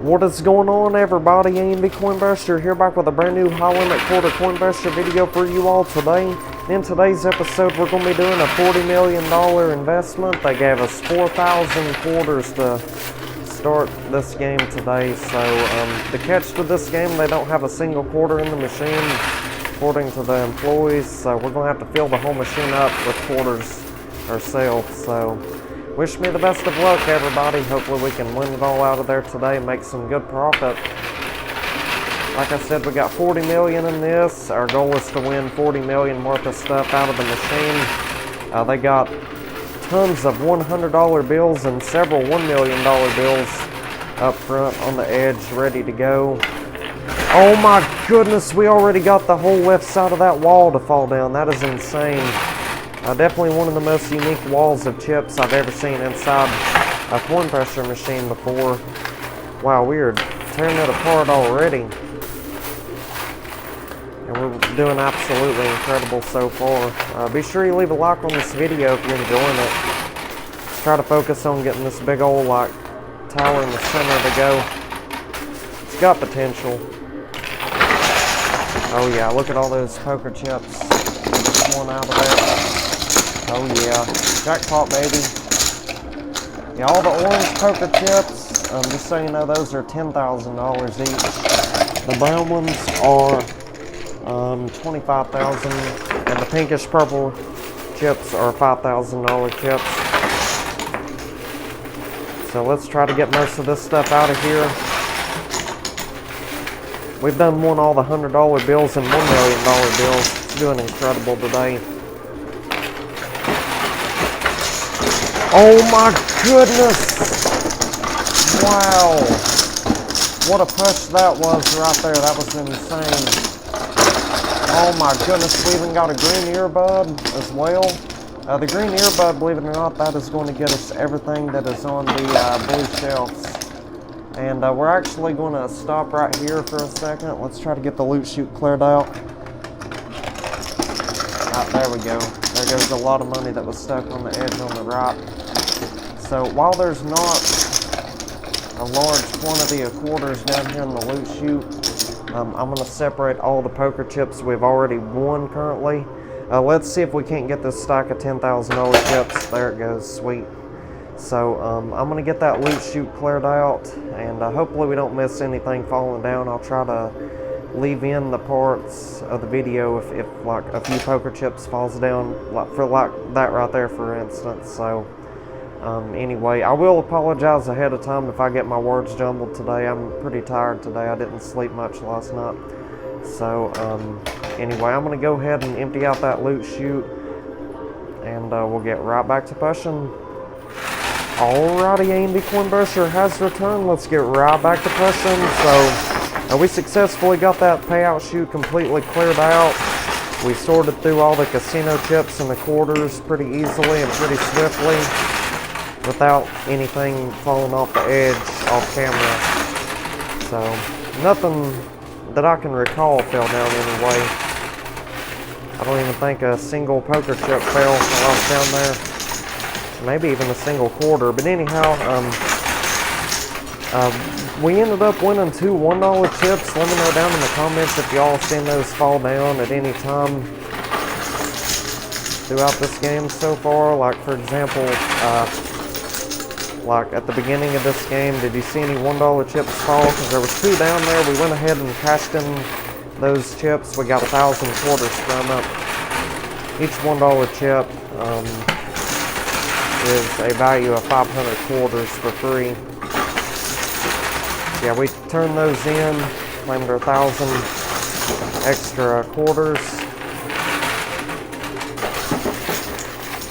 What is going on, everybody? A&B Coinbuster here, back with a brand new high limit quarter Coinbuster video for you all today. In today's episode, we're going to be doing a $40 million investment. They gave us 4,000 quarters to start this game today. So the catch to this game, they don't have a single quarter in the machine, according to the employees. So we're going to have to fill the whole machine up with quarters ourselves. So wish me the best of luck, everybody. Hopefully we can win it all out of there today and make some good profit. Like I said, we got 40 million in this. Our goal is to win 40 million worth of stuff out of the machine. They got tons of $100 bills and several $1 million bills up front on the edge, ready to go. Oh my goodness, we already got the whole left side of that wall to fall down. That is insane. Definitely one of the most unique walls of chips I've ever seen inside a Coinbuster machine before. Wow, we are tearing it apart already. And we're doing absolutely incredible so far. Be sure you leave a like on this video if you're enjoying it. Let's try to focus on getting this big old tower in the center to go. It's got potential. Oh yeah, look at all those poker chips pouring out of there. Oh yeah, Jackpot, baby. Yeah, all the orange poker chips, just so you know, those are $10,000 each. The brown ones are $25,000, and the pinkish purple chips are $5,000 chips. So let's try to get most of this stuff out of here. We've won all the $100 bills and $1 million bills. It's doing incredible today. Oh my goodness! Wow! What a push that was right there. That was insane. Oh my goodness, we even got a green earbud as well. The green earbud, believe it or not, that is going to get us everything that is on the blue shelves. And we're actually going to stop right here for a second. Let's try to get the loot chute cleared out. There we go. There goes a lot of money that was stuck on the edge on the right. So while there's not a large quantity of quarters down here in the loot chute, I'm going to separate all the poker chips we've already won currently. Let's see if we can't get this stack of $10,000 chips. There it goes, sweet. So I'm going to get that loot chute cleared out, and hopefully we don't miss anything falling down. I'll try to leave in the parts of the video if like a few poker chips falls down, like that right there, for instance. So anyway, I will apologize ahead of time if I get my words jumbled today. I'm pretty tired today. I didn't sleep much last night. So anyway, I'm going to go ahead and empty out that loot chute, and we'll get right back to pushing. Alrighty, A&B Coinbuster has returned. Let's get right back to pushing. So we successfully got that payout chute completely cleared out. We sorted through all the casino chips and the quarters pretty easily and pretty swiftly, without anything falling off the edge off camera. So nothing that I can recall fell down anyway. I don't even think a single poker chip fell while I was down there. Maybe even a single quarter. But anyhow, we ended up winning two $1 chips. Let me know down in the comments if y'all seen those fall down at any time throughout this game so far. Like, for example, like at the beginning of this game, did you see any $1 chips fall? Because there was two down there. We went ahead and cashed in those chips. We got 1,000 quarters from it. Each $1 chip is a value of 500 quarters for free. Yeah, we turned those in, claimed our 1,000 extra quarters.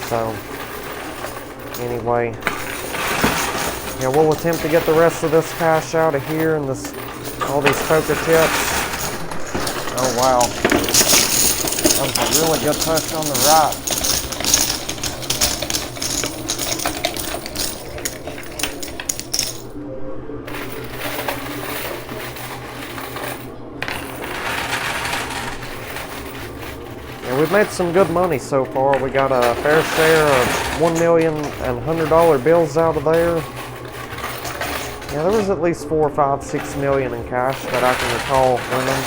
So anyway, yeah, we'll attempt to get the rest of this cash out of here and all these poker chips. Oh wow, that was a really good push on the right. We've made some good money so far. We got a fair share of $1 million and $100 bills out of there. Yeah, there was at least 4, 5, 6 million in cash that I can recall winning.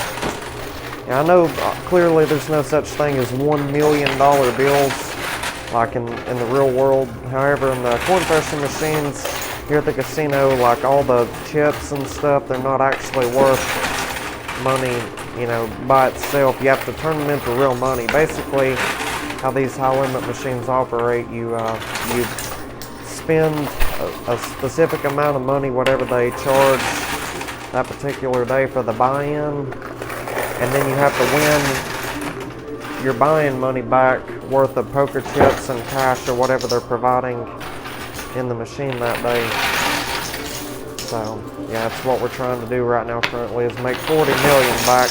Yeah, I know clearly there's no such thing as $1 million bills like in the real world. However, in the coin pressing machines here at the casino, like all the chips and stuff, they're not actually worth money, you know, by itself. You have to turn them into real money. Basically, how these high limit machines operate, you spend a specific amount of money, whatever they charge that particular day for the buy-in, and then you have to win your buy-in money back worth of poker chips and cash or whatever they're providing in the machine that day. So yeah, that's what we're trying to do right now currently, is make 40 million back.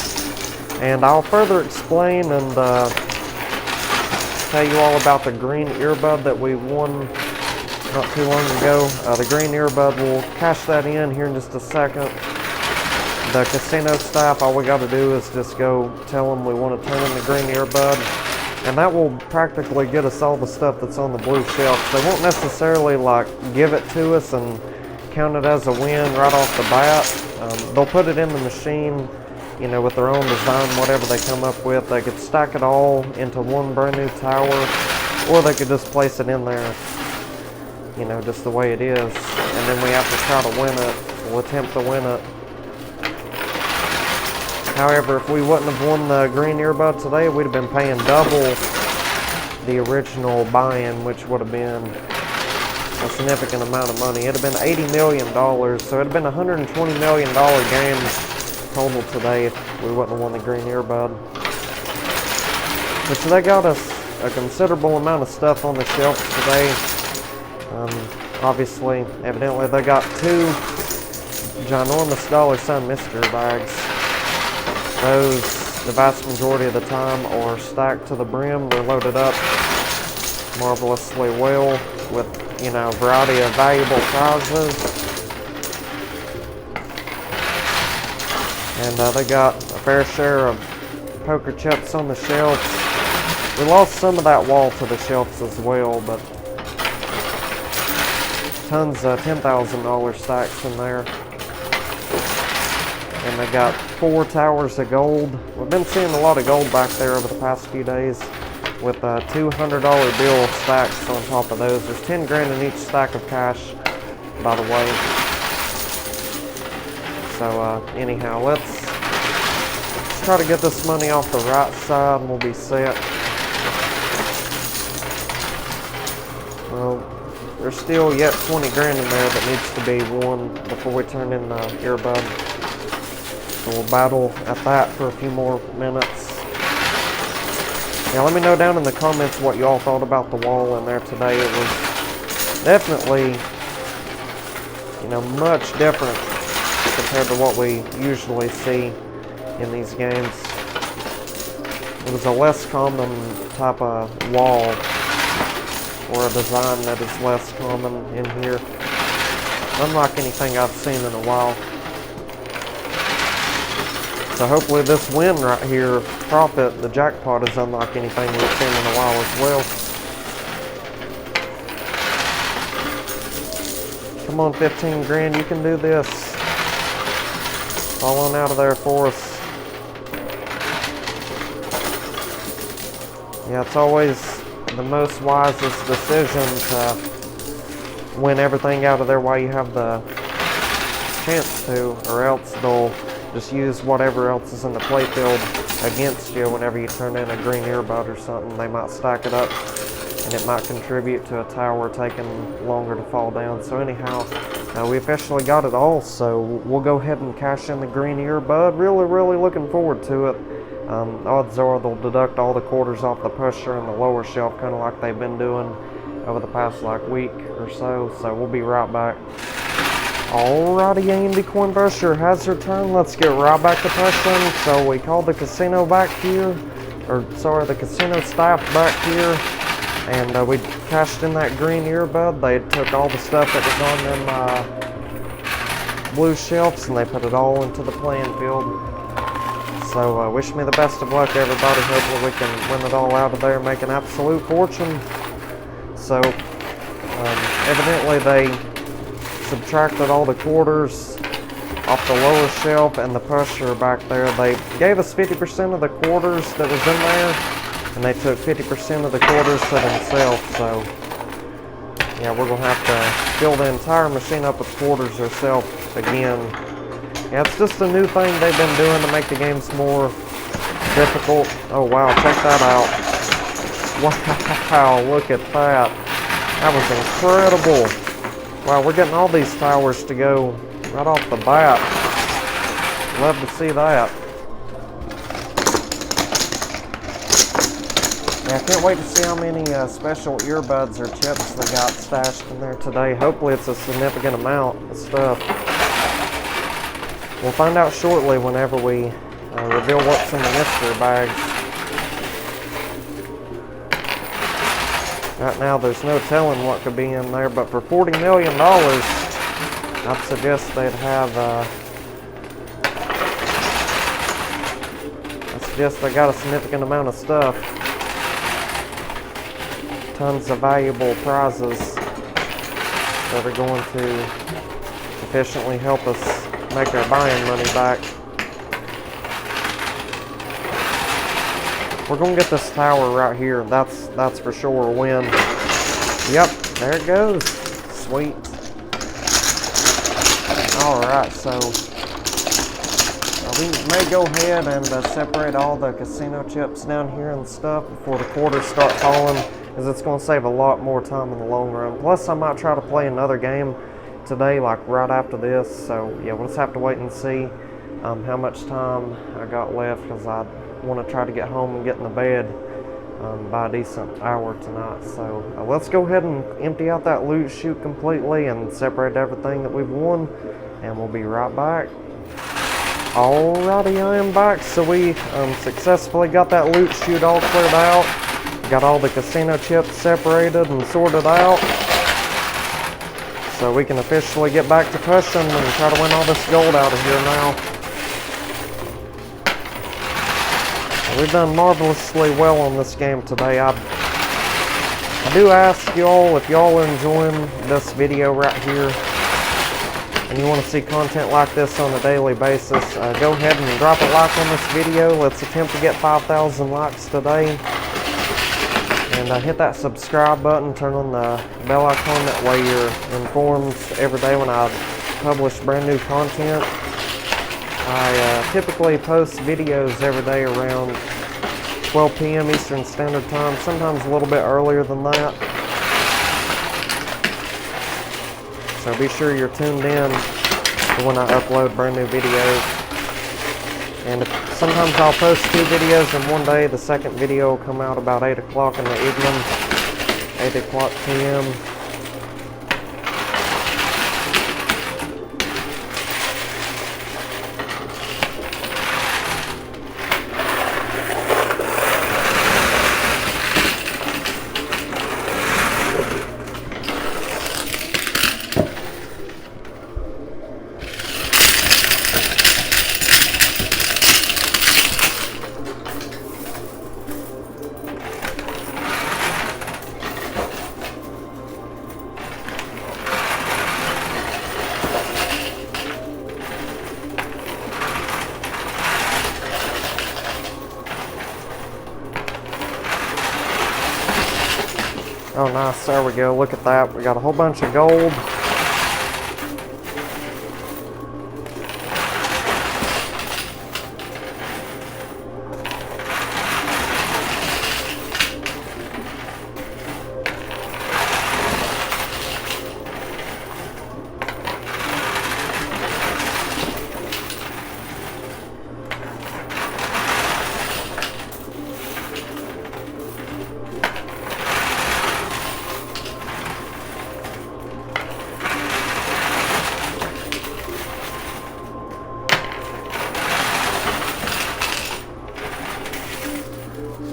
And I'll further explain and tell you all about the green earbud that we won not too long ago. The green earbud, we'll cash that in here in just a second. The casino staff, all we got to do is just go tell them we want to turn in the green earbud, and that will practically get us all the stuff that's on the blue shelf. They won't necessarily like give it to us and count it as a win right off the bat. They'll put it in the machine, you know, with their own design, whatever they come up with. They could stack it all into one brand new tower, or they could just place it in there, you know, just the way it is, and then we have to try to win it. We'll attempt to win it. However, if we wouldn't have won the green earbud today, we'd have been paying double the original buy-in, which would have been a significant amount of money. It'd have been $80 million, so it'd have been a $120 million game total today if we wouldn't have won the green earbud. But so they got us a considerable amount of stuff on the shelves today. Obviously, evidently, they got 2 ginormous dollar sign mystery bags. Those, the vast majority of the time, are stacked to the brim. They're loaded up marvelously well with, you know, a variety of valuable prizes. And they got a fair share of poker chips on the shelves. We lost some of that wall to the shelves as well, but tons of $10,000 stacks in there. And they got 4 towers of gold. We've been seeing a lot of gold back there over the past few days, with $200 bill stacks on top of those. There's 10 grand in each stack of cash, by the way. So anyhow, let's try to get this money off the right side and we'll be set. Well, there's still yet 20 grand in there that needs to be won before we turn in the earbud. So we'll battle at that for a few more minutes. Yeah, let me know down in the comments what you all thought about the wall in there today. It was definitely, you know, much different compared to what we usually see in these games. It was a less common type of wall, or a design that is less common in here. Unlike anything I've seen in a while. So hopefully this win right here, profit, the jackpot, is unlike anything we've seen in a while as well. Come on, 15 grand, you can do this. Fall on out of there for us. Yeah, it's always the most wisest decision to win everything out of there while you have the chance to, or else they'll just use whatever else is in the playfield against you whenever you turn in a green earbud or something. They might stack it up and it might contribute to a tower taking longer to fall down. So anyhow, we officially got it all, so we'll go ahead and cash in the green earbud. Really looking forward to it. Odds are they'll deduct all the quarters off the pusher and the lower shelf, kind of like they've been doing over the past like week or so. So we'll be right back. Alrighty, A&D Coin Pusher has returned. Let's get right back to pushing. So we called the casino back here, or sorry, the casino staff back here, and we cashed in that green earbud. They took all the stuff that was on them blue shelves and they put it all into the playing field. So wish me the best of luck, everybody. Hopefully we can win it all out of there and make an absolute fortune. So evidently they subtracted all the quarters off the lower shelf and the pusher back there. They gave us 50% of the quarters that was in there, and they took 50% of the quarters to themselves. So yeah, we're gonna have to fill the entire machine up with quarters ourselves again. Yeah, it's just a new thing they've been doing to make the games more difficult. Oh wow, check that out. Wow, look at that. That was incredible. Wow, we're getting all these towers to go right off the bat. Love to see that. Yeah, I can't wait to see how many special earbuds or chips they got stashed in there today. Hopefully it's a significant amount of stuff. We'll find out shortly whenever we reveal what's in the mystery bags. Right now there's no telling what could be in there, but for $40 million, I'd suggest they'd have, I suggest they got a significant amount of stuff. Tons of valuable prizes that are going to efficiently help us make our buying money back. We're gonna get this tower right here. That's for sure a win. Yep, there it goes. Sweet. Alright, so we may go ahead and separate all the casino chips down here and stuff before the quarters start falling, because it's going to save a lot more time in the long run. Plus, I might try to play another game today, like right after this. So yeah, we'll just have to wait and see how much time I got left, because I want to try to get home and get in the bed by a decent hour tonight. So let's go ahead and empty out that loot chute completely and separate everything that we've won, and we'll be right back. Alrighty, I am back. So we successfully got that loot chute all cleared out, got all the casino chips separated and sorted out, so we can officially get back to pushing and try to win all this gold out of here now. We've done marvelously well on this game today. I do ask y'all, if y'all are enjoying this video right here and you want to see content like this on a daily basis, go ahead and drop a like on this video. Let's attempt to get 5,000 likes today. And hit that subscribe button, turn on the bell icon, that way you're informed every day when I publish brand new content. I typically post videos every day around 12 p.m. Eastern Standard Time, sometimes a little bit earlier than that. So be sure you're tuned in to when I upload brand new videos. And sometimes I'll post 2 videos in one day. The second video will come out about 8 o'clock in the evening, 8 o'clock p.m. Oh nice, there we go, look at that. We got a whole bunch of gold.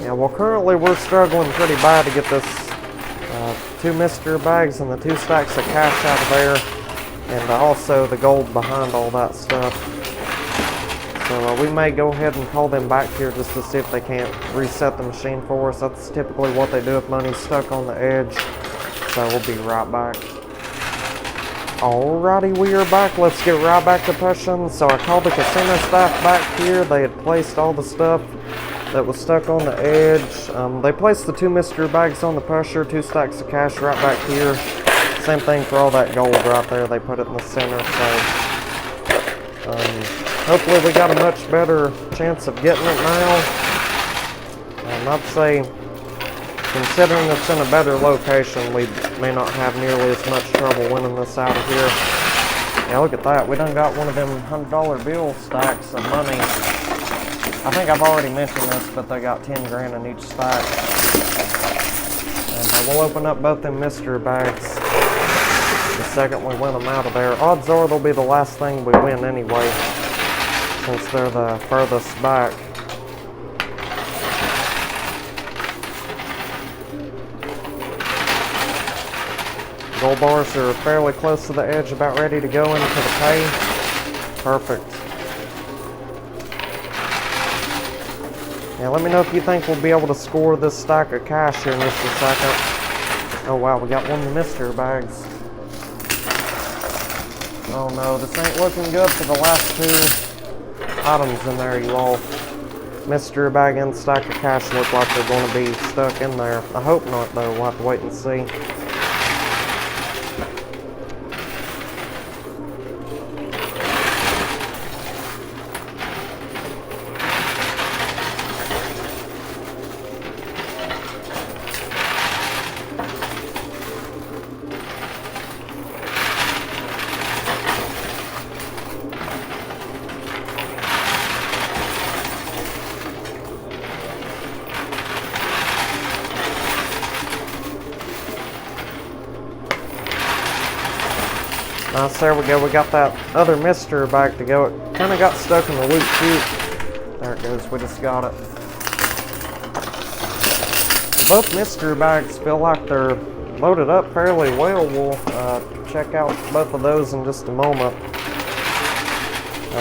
Yeah, well currently we're struggling pretty bad to get this 2 mystery bags and the 2 stacks of cash out of there, and also the gold behind all that stuff. So we may go ahead and call them back here just to see if they can't reset the machine for us. That's typically what they do if money's stuck on the edge. So we'll be right back. Alrighty, we are back. Let's get right back to pushing. So I called the casino staff back here. They had placed all the stuff that was stuck on the edge. They placed the 2 mystery bags on the pusher, 2 stacks of cash right back here. Same thing for all that gold right there. They put it in the center. So hopefully we got a much better chance of getting it now. I'd say, considering it's in a better location, we may not have nearly as much trouble winning this out of here. Yeah, look at that. We done got one of them $100 bill stacks of money. I think I've already mentioned this, but they got 10 grand in each stack. And we'll open up both them mystery bags the second we win them out of there. Odds are they'll be the last thing we win anyway, since they're the furthest back. Gold bars are fairly close to the edge, about ready to go into the pay. Perfect. Yeah, let me know if you think we'll be able to score this stack of cash here in just a second. Oh wow, we got one of the mystery bags. Oh no, this ain't looking good for the last 2 items in there, you all. Mystery bag and stack of cash look like they're going to be stuck in there. I hope not though, we'll have to wait and see. Nice, there we go. We got that other mystery bag to go. It kind of got stuck in the loot chute. There it goes. We just got it. Both mystery bags feel like they're loaded up fairly well. We'll check out both of those in just a moment.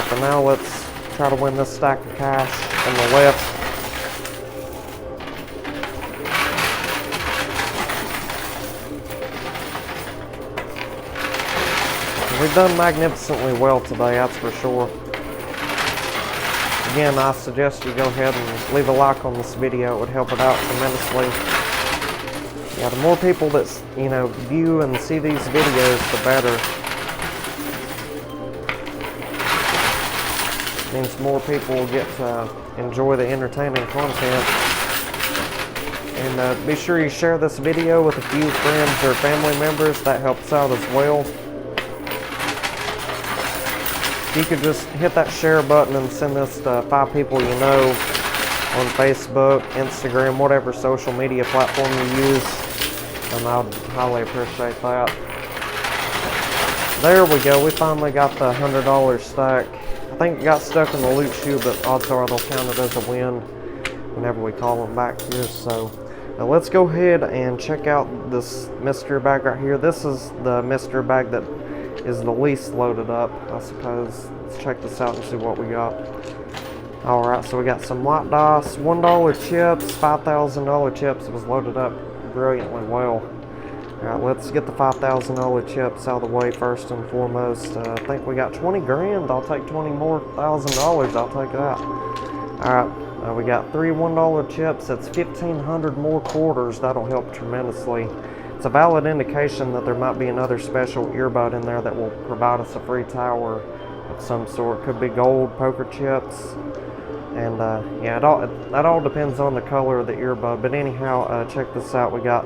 For now, let's try to win this stack of cash on the left. We've done magnificently well today, that's for sure. Again, I suggest you go ahead and leave a like on this video. It would help it out tremendously. Yeah, the more people that, view and see these videos, the better. It means more people will get to enjoy the entertaining content. And be sure you share this video with a few friends or family members. That helps out as well. You could just hit that share button and send this to 5 people you know on Facebook, Instagram, whatever social media platform you use, and I'd highly appreciate that. There we go, we finally got the $100 stack. I think it got stuck in the loot chute, but odds are they'll count it as a win whenever we call them back here. So now let's go ahead and check out this mystery bag right here. This is the mystery bag that is the least loaded up, I suppose. Let's check this out and see what we got. Alright, so we got some white dice, $1 chips, $5,000 chips. It was loaded up brilliantly well. Alright, let's get the $5,000 chips out of the way first and foremost. I think we got 20 grand. I'll take 20 more $1,000. I'll take that. Alright, we got 3 $1 chips. That's 1,500 more quarters. That'll help tremendously. It's a valid indication that there might be another special earbud in there that will provide us a free tower of some sort. Could be gold, poker chips, and yeah, that all depends on the color of the earbud. But anyhow, check this out. We got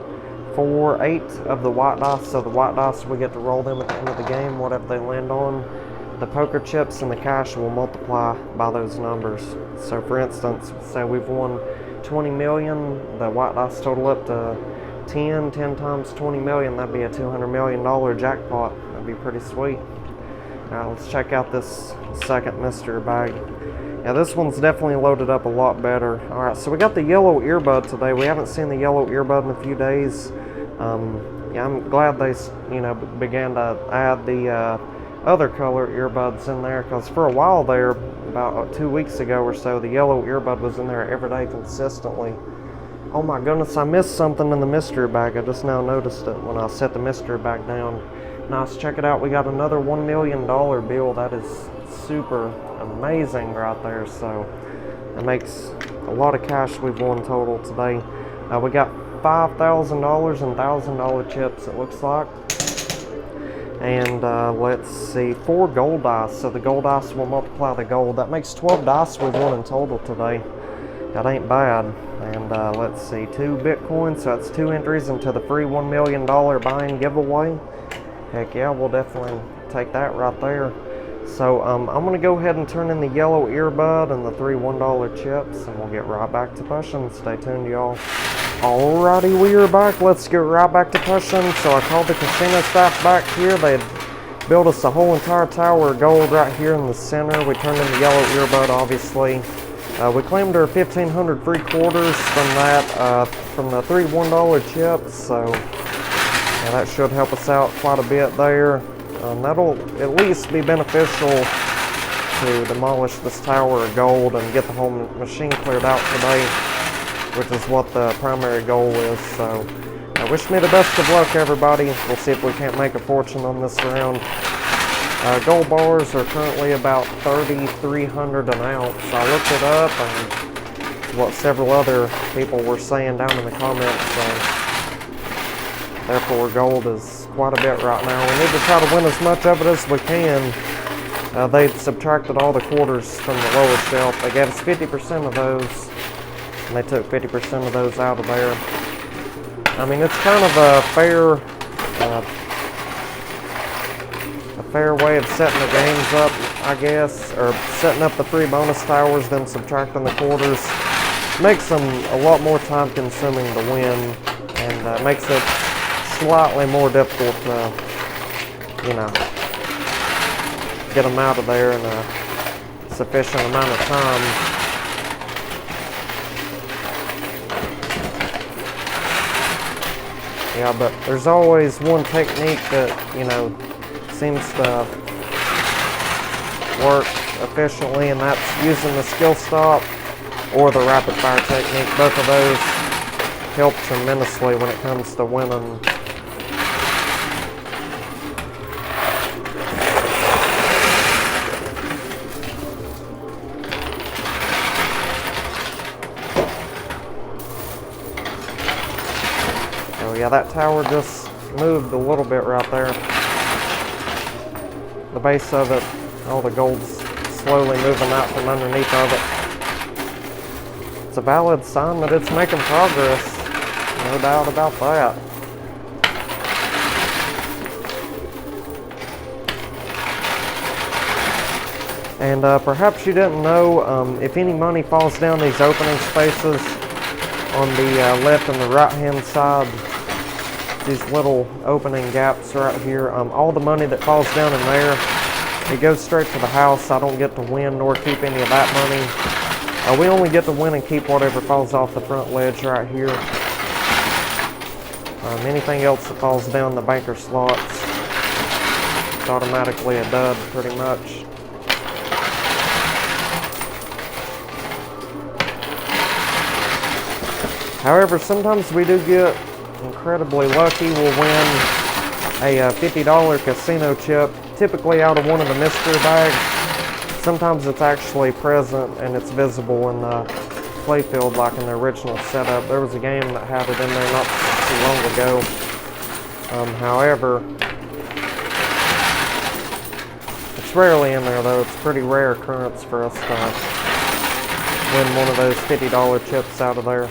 8 of the white dice. So the white dice, we get to roll them at the end of the game, whatever they land on. The poker chips and the cash will multiply by those numbers. So for instance, say we've won 20 million, the white dice total up to 10 times 20 million, that'd be a $200 million jackpot. That'd be pretty sweet. Now let's check out this second mystery bag. Yeah, this one's definitely loaded up a lot better. Alright, so we got the yellow earbud today. We haven't seen the yellow earbud in a few days. Yeah, I'm glad they, began to add the other color earbuds in there, because for a while there, about 2 weeks ago or so, the yellow earbud was in there every day consistently. Oh my goodness, I missed something in the mystery bag. I just now noticed it when I set the mystery bag down. Nice, check it out. We got another $1 million bill. That is super amazing right there. So it makes a lot of cash we've won total today. We got $5,000 in $1,000 chips, it looks like. And let's see, 4 gold dice. So the gold dice will multiply the gold. That makes 12 dice we've won in total today. That ain't bad. And let's see, 2 Bitcoin. So that's 2 entries into the free $1 million buy-in giveaway. Heck yeah, we'll definitely take that right there. So I'm going to go ahead and turn in the yellow earbud and the 3 $1 chips, and we'll get right back to pushing. Stay tuned, y'all. Alrighty, we are back. Let's get right back to pushing. So I called the casino staff back here. They built us a whole entire tower of gold right here in the center. We turned in the yellow earbud, obviously. We claimed our 1,500 free quarters from that, from the 3 $1 chips. So yeah, that should help us out quite a bit there. That'll at least be beneficial to demolish this tower of gold and get the whole machine cleared out today, which is what the primary goal is. So wish me the best of luck, everybody. We'll see if we can't make a fortune on this round. Gold bars are currently about 3,300 an ounce. I looked it up, and what several other people were saying down in the comments. Therefore, gold is quite a bit right now. We need to try to win as much of it as we can. They subtracted all the quarters from the lower shelf. They gave us 50% of those, and they took 50% of those out of there. I mean, it's kind of a fair way of setting the games up, I guess, or setting up the free bonus towers, then subtracting the quarters. Makes them a lot more time consuming to win, and makes it slightly more difficult to, you know, get them out of there in a sufficient amount of time. Yeah, but there's always one technique that, you know, seems to work efficiently, and that's using the skill stop or the rapid fire technique. Both of those help tremendously when it comes to winning. Oh yeah, that tower just moved a little bit right there. The base of it, all the gold's slowly moving out from underneath of it. It's a valid sign that it's making progress, no doubt about that. And perhaps you didn't know, if any money falls down these opening spaces on the left and the right hand side, these little opening gaps right here, all the money that falls down in there, it goes straight to the house. I don't get to win nor keep any of that money. We only get to win and keep whatever falls off the front ledge right here. Anything else that falls down the banker slots, it's automatically a dud pretty much. However, sometimes we do get incredibly lucky. We'll win a $50 casino chip, typically out of one of the mystery bags. Sometimes it's actually present and it's visible in the playfield like in the original setup. There was a game that had it in there not too long ago. However, it's rarely in there though. It's a pretty rare occurrence for us to win one of those $50 chips out of there.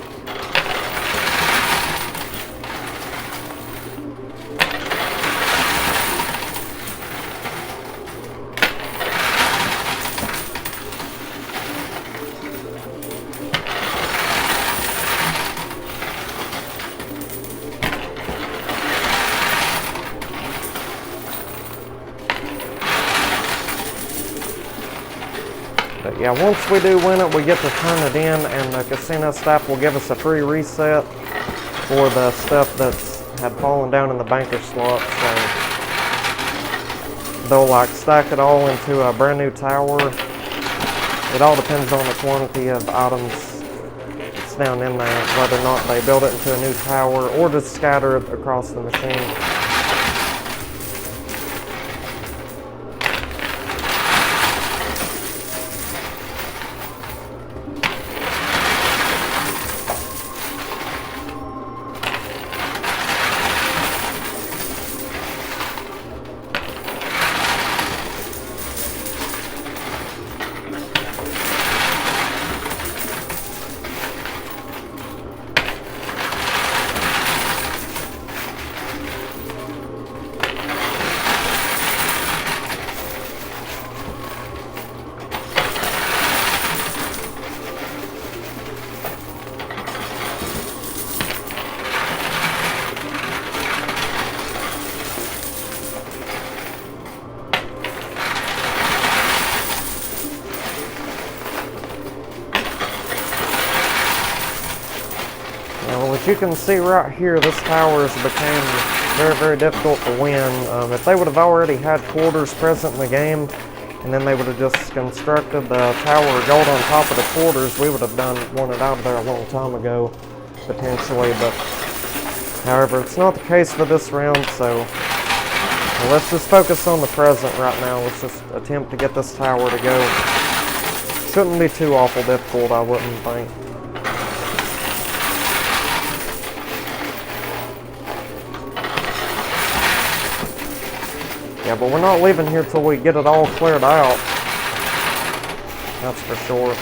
But yeah, once we do win it, we get to turn it in, and the casino staff will give us a free reset for the stuff that's had fallen down in the banker slot. So they'll like stack it all into a brand new tower. It all depends on the quantity of items that's down in there, whether or not they build it into a new tower or just scatter it across the machine. But you can see right here, this tower's became very, very difficult to win. If they would have already had quarters present in the game, and then they would have just constructed the tower of gold on top of the quarters, we would have won it out of there a long time ago, potentially. But however, it's not the case for this round, so let's just focus on the present right now. Let's just attempt to get this tower to go. Shouldn't be too awful difficult, I wouldn't think. Yeah, but we're not leaving here till we get it all cleared out. That's for sure.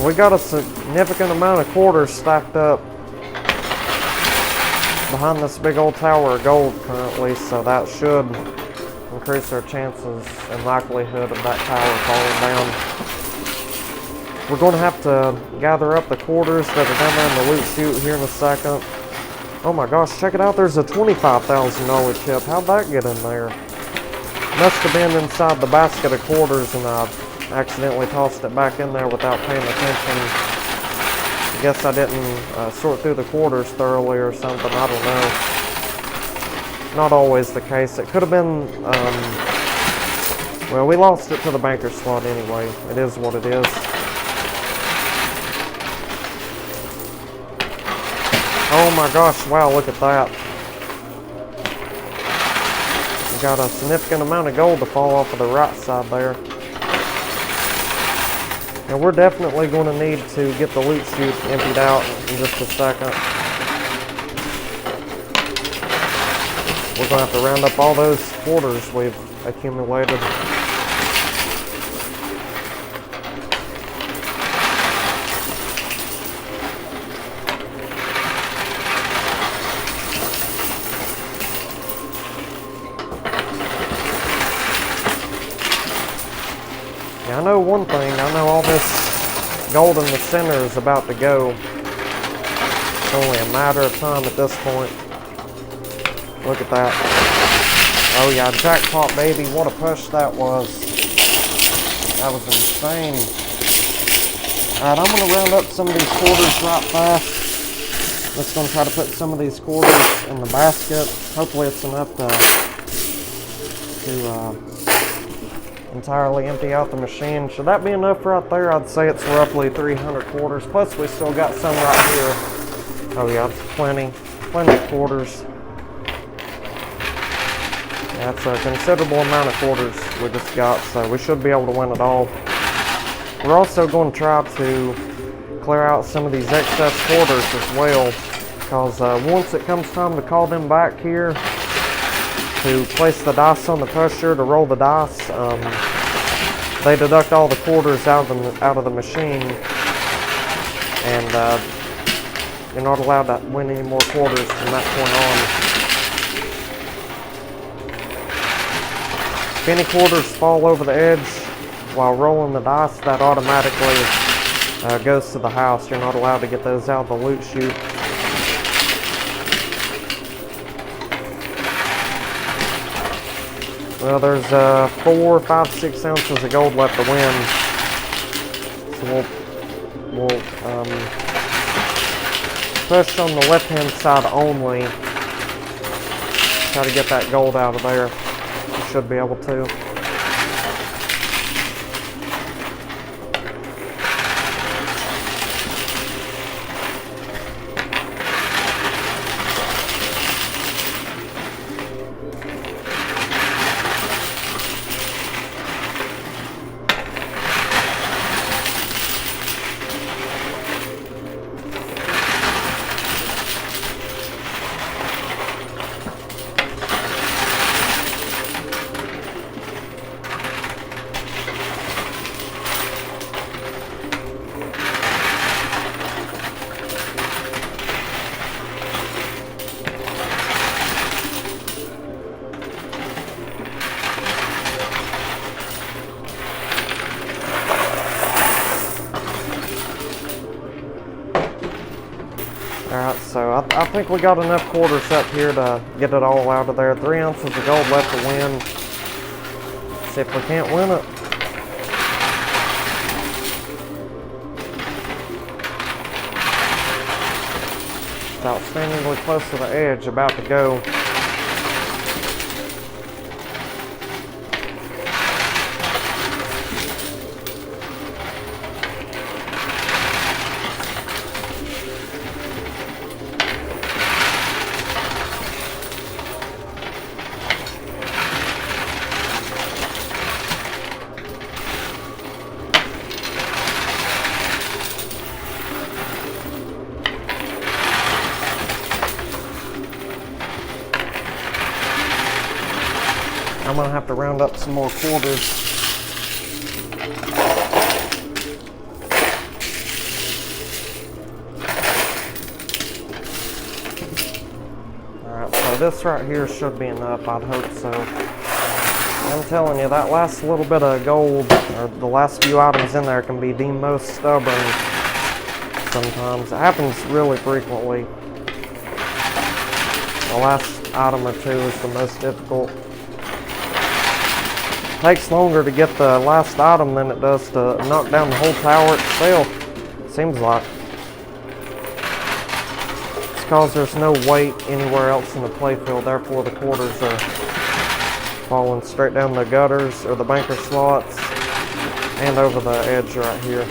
We got a significant amount of quarters stacked up behind this big old tower of gold currently, so that should increase our chances and likelihood of that tower falling down. We're going to have to gather up the quarters that are down there in the loot chute here in a second. Oh my gosh, check it out, there's a $25,000 chip. How'd that get in there? Must have been inside the basket of quarters, and I accidentally tossed it back in there without paying attention. I guess I didn't sort through the quarters thoroughly or something, I don't know. Not always the case. It could have been, well, we lost it to the banker slot anyway. It is what it is. Oh my gosh, wow, look at that. We got a significant amount of gold to fall off of the right side there. And we're definitely going to need to get the loot chute emptied out in just a second. We're going to have to round up all those quarters we've accumulated. I know one thing, I know all this gold in the center is about to go. It's only a matter of time at this point. Look at that. Oh yeah, jackpot baby, what a push that was. That was insane. Alright, I'm going to round up some of these quarters right fast. Just going to try to put some of these quarters in the basket. Hopefully it's enough to entirely empty out the machine. Should that be enough right there? I'd say it's roughly 300 quarters. Plus we still got some right here. Oh yeah, it's plenty of quarters. That's a considerable amount of quarters we just got, so we should be able to win it all. We're also going to try to clear out some of these excess quarters as well, because once it comes time to call them back here to place the dice on the pusher to roll the dice, they deduct all the quarters out of the machine, and you're not allowed to win any more quarters from that point on. If any quarters fall over the edge while rolling the dice, that automatically goes to the house. You're not allowed to get those out of the loot chute. Well, there's 4, 5, 6 ounces of gold left to win. So we'll push on the left-hand side only. try to get that gold out of there. You should be able to. Alright, so I think we got enough quarters up here to get it all out of there. 3 ounces of gold left to win. See if we can't win it. It's outstandingly close to the edge, about to go. I'm gonna have to round up some more quarters. Alright, so this right here should be enough, I'd hope so. I'm telling you, that last little bit of gold, or the last few items in there, can be the most stubborn sometimes. It happens really frequently. The last item or two is the most difficult. It takes longer to get the last item than it does to knock down the whole tower itself, seems like. It's because there's no weight anywhere else in the playfield, therefore the quarters are falling straight down the gutters or the banker slots and over the edge right here.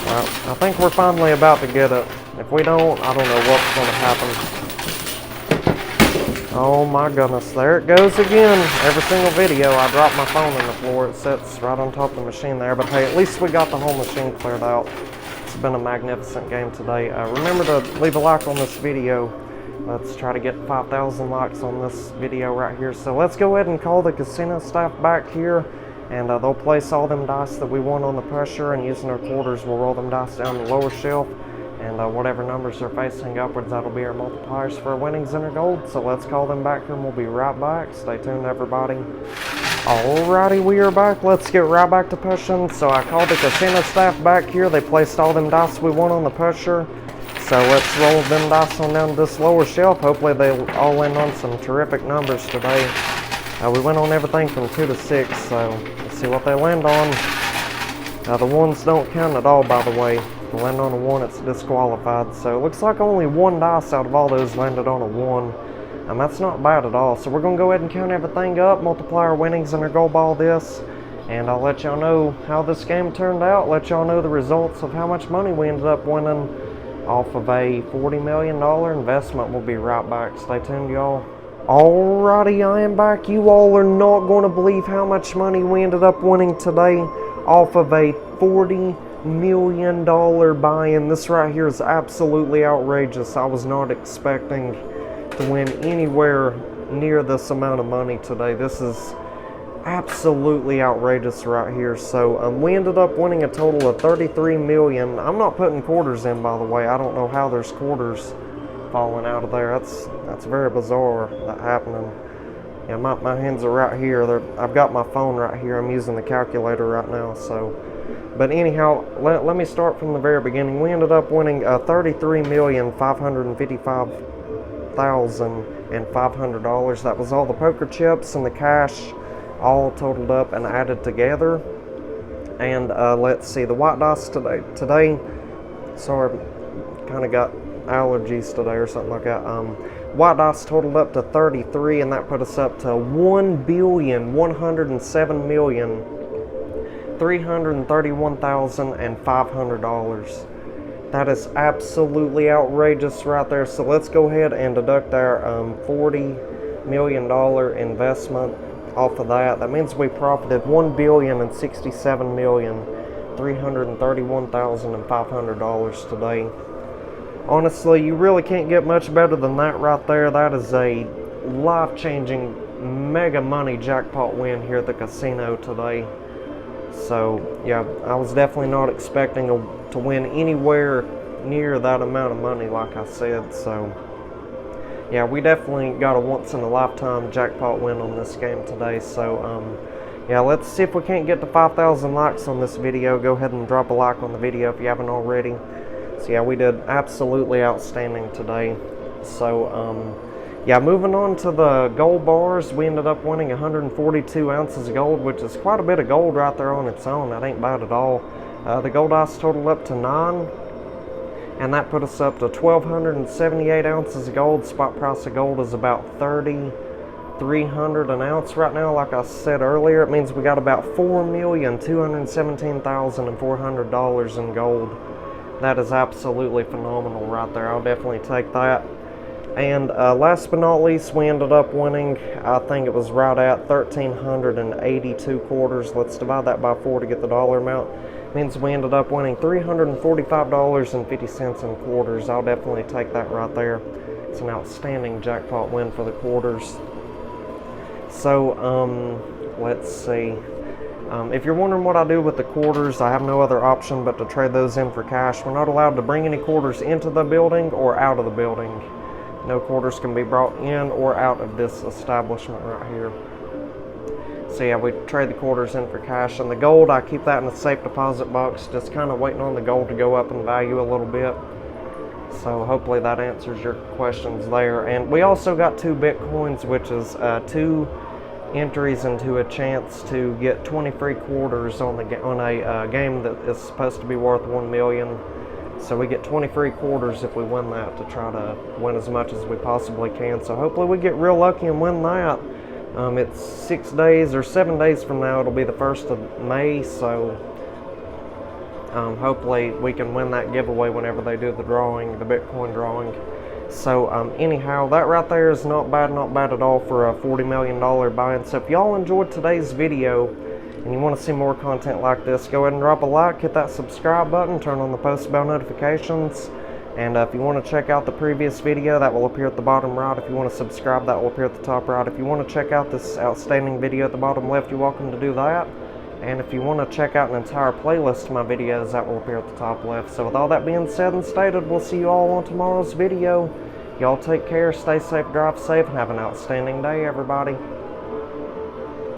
Well, I think we're finally about to get it. If we don't, I don't know what's going to happen. Oh my goodness, there it goes again. Every single video, I drop my phone on the floor. It sits right on top of the machine there. But hey, at least we got the whole machine cleared out. It's been a magnificent game today. Remember to leave a like on this video. Let's try to get 5,000 likes on this video right here. So let's go ahead and call the casino staff back here. And they'll place all them dice that we won on the pressure, and using our quarters, we'll roll them dice down the lower shelf. And whatever numbers are facing upwards, that'll be our multipliers for our winnings and our gold. So let's call them back here and we'll be right back. Stay tuned, everybody. Alrighty, we are back. Let's get right back to pushing. So I called the casino staff back here. They placed all them dice we won on the pusher. So let's roll them dice on down this lower shelf. Hopefully they all land on some terrific numbers today. We went on everything from 2 to 6, so let's see what they land on. The ones don't count at all, by the way. If you land on a 1, it's disqualified. So it looks like only 1 dice out of all those landed on a 1. That's not bad at all. So we're going to go ahead and count everything up, multiply our winnings and our gold ball this, and I'll let y'all know how this game turned out, let y'all know the results of how much money we ended up winning off of a $40 million investment. We'll be right back. Stay tuned, y'all. Alrighty, I am back. You all are not going to believe how much money we ended up winning today off of a $40 million buy-in. This right here is absolutely outrageous. I was not expecting to win anywhere near this amount of money today. This is absolutely outrageous right here. So we ended up winning a total of $33 million. I'm not putting quarters in, by the way. I don't know how there's quarters falling out of there. That's very bizarre, that happening. Yeah, my hands are right here. I've got my phone right here. I'm using the calculator right now. So, but anyhow, let me start from the very beginning. We ended up winning $33,555,500. That was all the poker chips and the cash, all totaled up and added together. And let's see, the white dice today Sorry, kind of got allergies today or something like that. White dice totaled up to 33, and that put us up to $1,107,331,500. That is absolutely outrageous right there. So let's go ahead and deduct our $40 million investment off of that. That means we profited $1,067,331,500 today. Honestly, you really can't get much better than that right there. That is a life-changing mega money jackpot win here at the casino today. So yeah, I was definitely not expecting to win anywhere near that amount of money, like I said. So yeah, we definitely got a once-in-a-lifetime jackpot win on this game today. So yeah, let's see if we can't get to 5,000 likes on this video. Go ahead and drop a like on the video if you haven't already. So yeah, we did absolutely outstanding today. So yeah, moving on to the gold bars, we ended up winning 142 ounces of gold, which is quite a bit of gold right there on its own. That ain't bad at all. The gold dice totaled up to 9, and that put us up to 1,278 ounces of gold. Spot price of gold is about $3,300 an ounce right now. Like I said earlier, it means we got about $4,217,400 in gold. That is absolutely phenomenal right there. I'll definitely take that. And last but not least, we ended up winning, I think it was right at 1,382 quarters. Let's divide that by 4 to get the dollar amount. It means we ended up winning $345.50 in quarters. I'll definitely take that right there. It's an outstanding jackpot win for the quarters. So let's see. If you're wondering what I do with the quarters, I have no other option but to trade those in for cash. We're not allowed to bring any quarters into the building or out of the building. No quarters can be brought in or out of this establishment right here. So yeah, we trade the quarters in for cash. And the gold, I keep that in a safe deposit box, just kind of waiting on the gold to go up in value a little bit. So hopefully that answers your questions there. And we also got 2 Bitcoins, which is 2 entries into a chance to get 20 free quarters on a game that is supposed to be worth 1 million. So we get 20 free quarters if we win that, to try to win as much as we possibly can. So hopefully we get real lucky and win that. It's 6 days or 7 days from now. It'll be the 1st of May. So hopefully we can win that giveaway whenever they do the drawing, the Bitcoin drawing. So anyhow, that right there is not bad at all for a $40 million buy-in. So if y'all enjoyed today's video and you want to see more content like this, go ahead and drop a like, hit that subscribe button, turn on the post bell notifications. And if you want to check out the previous video, that will appear at the bottom right. If you want to subscribe, that will appear at the top right. If you want to check out this outstanding video at the bottom left, you're welcome to do that. And if you want to check out an entire playlist of my videos, that will appear at the top left. So with all that being said and stated, we'll see you all on tomorrow's video. Y'all take care, stay safe, drive safe, and have an outstanding day, everybody.